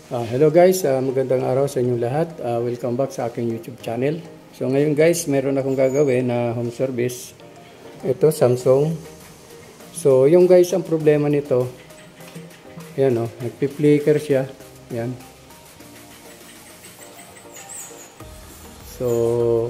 Hello guys, magandang araw sa inyong lahat. Welcome back sa aking YouTube channel. So ngayon guys, meron akong gagawin na home service. Ito, Samsung. So yung guys, ang problema nito, yan o, nagpi-flicker siya. Yan. So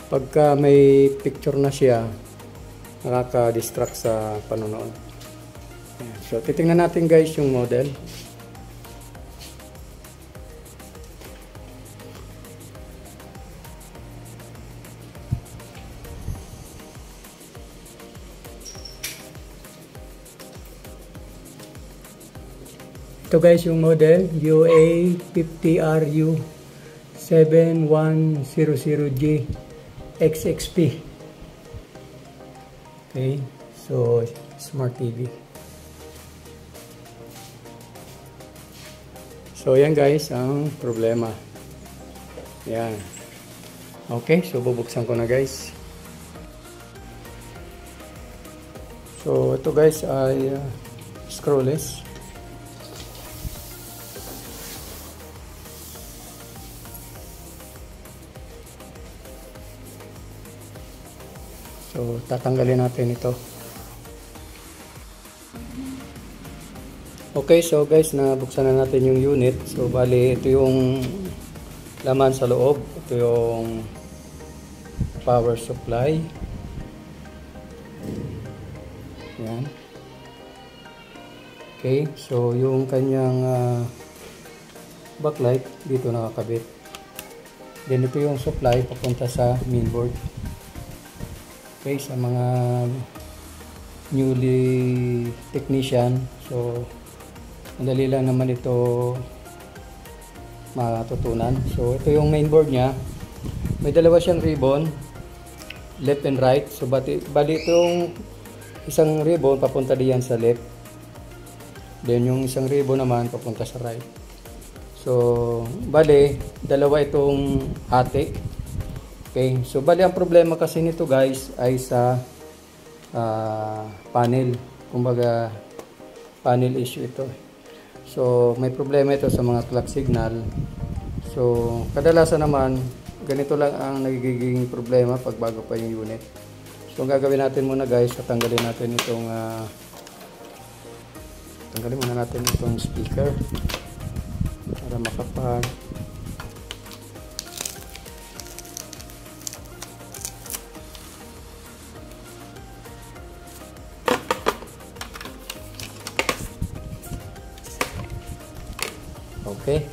pagka may picture na siya, nakaka-distract sa panonood. So titingnan natin guys yung model. Ito guys yung model UA50RU 7100G XXP. Okay, so smart TV. So yan guys ang problema. Yan. Okay, so bubuksan ko na guys. So ito guys ay scrollless. So, tatanggalin natin ito. Okay, so guys, nabuksan na natin yung unit. So, bali, ito yung laman sa loob. Ito yung power supply. Yan. Okay, so yung kanyang backlight dito nakakabit. Then, ito yung supply papunta sa mainboard. Okay, sa mga newly technician, so madali lang naman ito matutunan. So ito yung mainboard niya, may dalawa siyang ribbon, left and right. So bali itong isang ribbon papunta diyan sa left, then yung isang ribbon naman papunta sa right. So bali dalawa itong ate. Okay, so bali ang problema kasi nito guys ay sa panel. Kumbaga panel issue ito. So may problema ito sa mga clock signal. So kadalasan naman ganito lang ang nagiging problema pag bago pa yung unit. So ang gagawin natin muna guys, tanggalin natin itong speaker para makapag okay.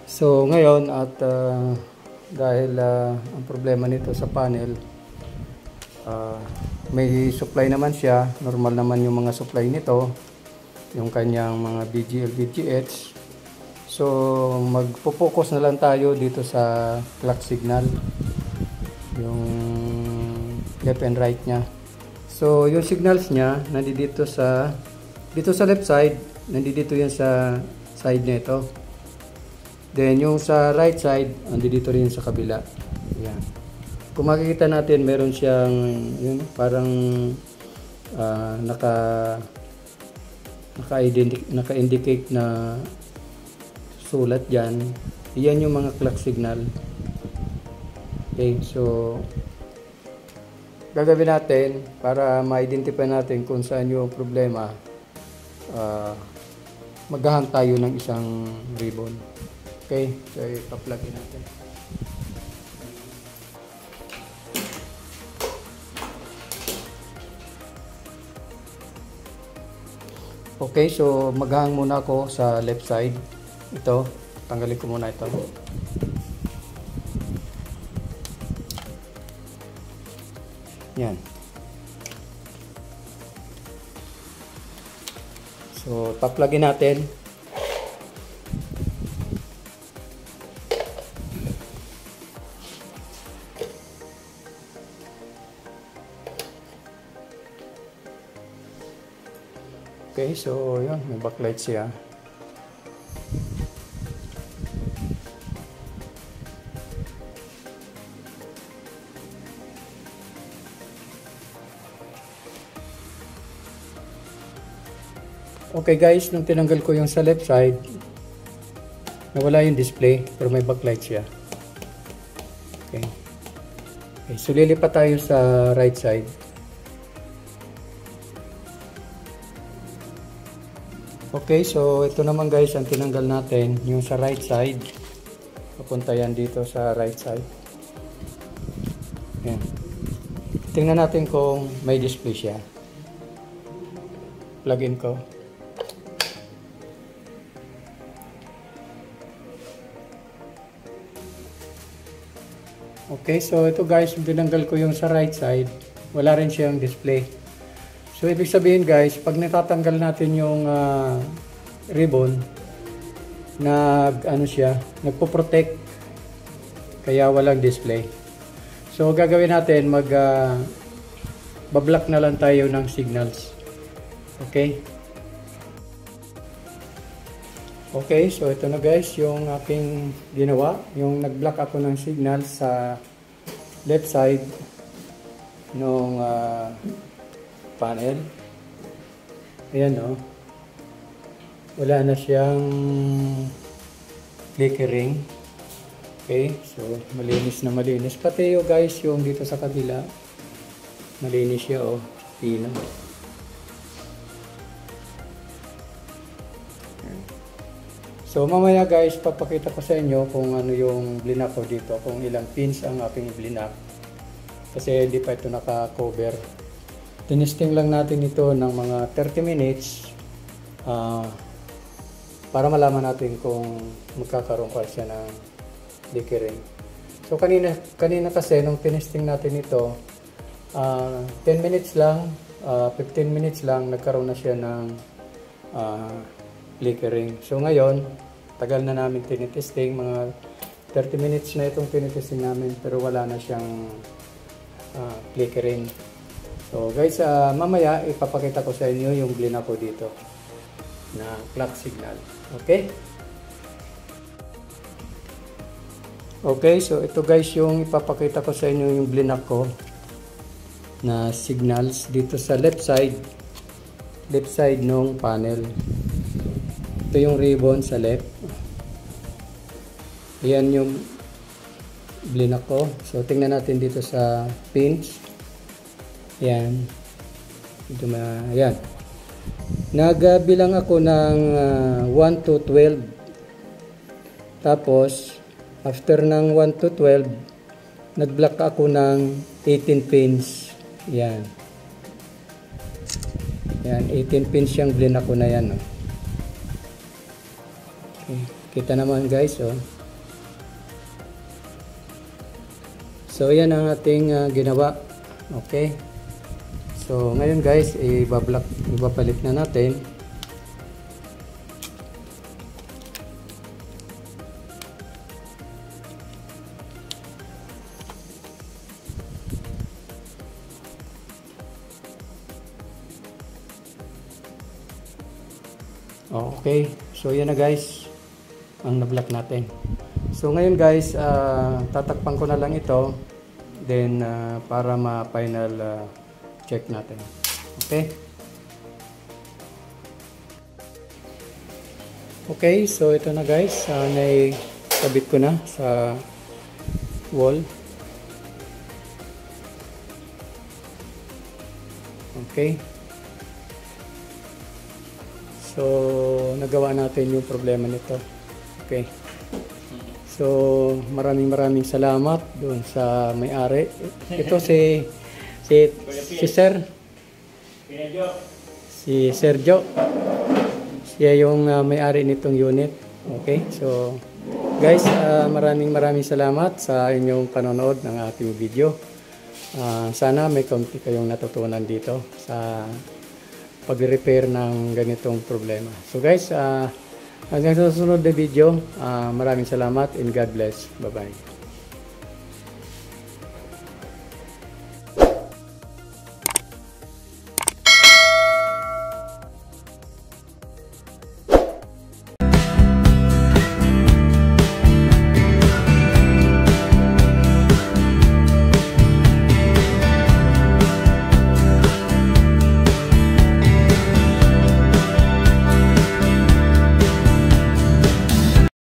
So ngayon at dahil ang problema nito sa panel, may supply naman siya, normal naman yung mga supply nito, yung kanyang mga BGL, BGH. So magpo-focus na lang tayo dito sa clock signal, yung left and right niya. So, yung signals niya, nandito sa left side, nandito yan sa side na ito. Then, yung sa right side, nandito rin sa kabila. Yan. Kung makikita natin, meron siyang, yun, parang naka-indicate na sulat dyan. Yan yung mga clock signal. Okay, so gagawin natin para ma-identify natin kung saan yung problema. Maghahang tayo ng isang ribbon. Okay, so ipa-plug-in natin. Okay, so maghahang muna ako sa left side. Ito, tanggalin ko muna ito. Yan. So, pa-plugin natin. Okay, so yun, may backlight siya. Okay guys, nung tinanggal ko yung sa left side, nawala yung display pero may backlight siya. Okay. Okay, so lilipat tayo sa right side. Okay, so ito naman guys ang tinanggal natin, yung sa right side. Papunta yan dito sa right side. Ayan. Tingnan natin kung may display siya. Plug in ko. Okay, so ito guys, tinanggal ko yung sa right side. Wala rin siyang display. So, ibig sabihin guys, pag natatanggal natin yung ribbon, nagpo-protect, kaya walang display. So, gagawin natin, bablock na lang tayo ng signals. Okay? Okay, so ito na guys, yung aking ginawa. Yung nag-block ako ng signals sa left side nung panel. Ayan o. Wala na siyang flickering. Okay, so malinis na malinis. Pati yung guys, yung dito sa kabila, malinis siya o. Pino. So mamaya guys, papakita ko sa inyo kung ano yung blinak ko dito, kung ilang pins ang aking blinak. Kasi hindi pa ito naka-cover. Tinesting lang natin ito ng mga 30 minutes para malaman natin kung magkakaroon pa siya ng flickering. So kanina kasi nung tinesting natin ito, 10 minutes lang, 15 minutes lang nagkaroon na siya ng flickering. So ngayon, tagal na namin tinitesting, mga 30 minutes na itong tinitesting namin pero wala na siyang flickering. So guys, mamaya ipapakita ko sa inyo yung blinak ko dito na clock signal. Okay? Okay, so ito guys yung ipapakita ko sa inyo yung blinak ko na signals dito sa left side ng panel. Ito yung ribbon sa left. Ayan yung blinak ko. So tingnan natin dito sa pins. Yan. Yan. Nagbilang ako ng 1 to 12. Tapos, after ng 1 to 12, nag-block ako ng 18 pins. Yan. Yan, 18 pins yung blinak ko na yan. Oh. Okay. Kita naman guys. Oh. So, yan ang ating ginawa. Okay. So, ngayon guys, ibapalit na natin. Okay. So, yan na guys, ang na-block natin. So, ngayon guys, tatakpan ko na lang ito. Then, para ma-final check natin. Okay? Okay, so ito na guys. Naikabit ko na sa wall. Okay. So, nagawa natin yung problema nito. Okay. So, maraming salamat doon sa may-ari. Ito si Sergio. Siya yung may-ari nitong unit. Okay? So, guys, maraming salamat sa inyong panonood ng ating video. Sana may kaunti kayong natutunan dito sa pag-repair ng ganitong problema. So, guys, hanggang sa susunod na video, maraming salamat and God bless. Bye-bye.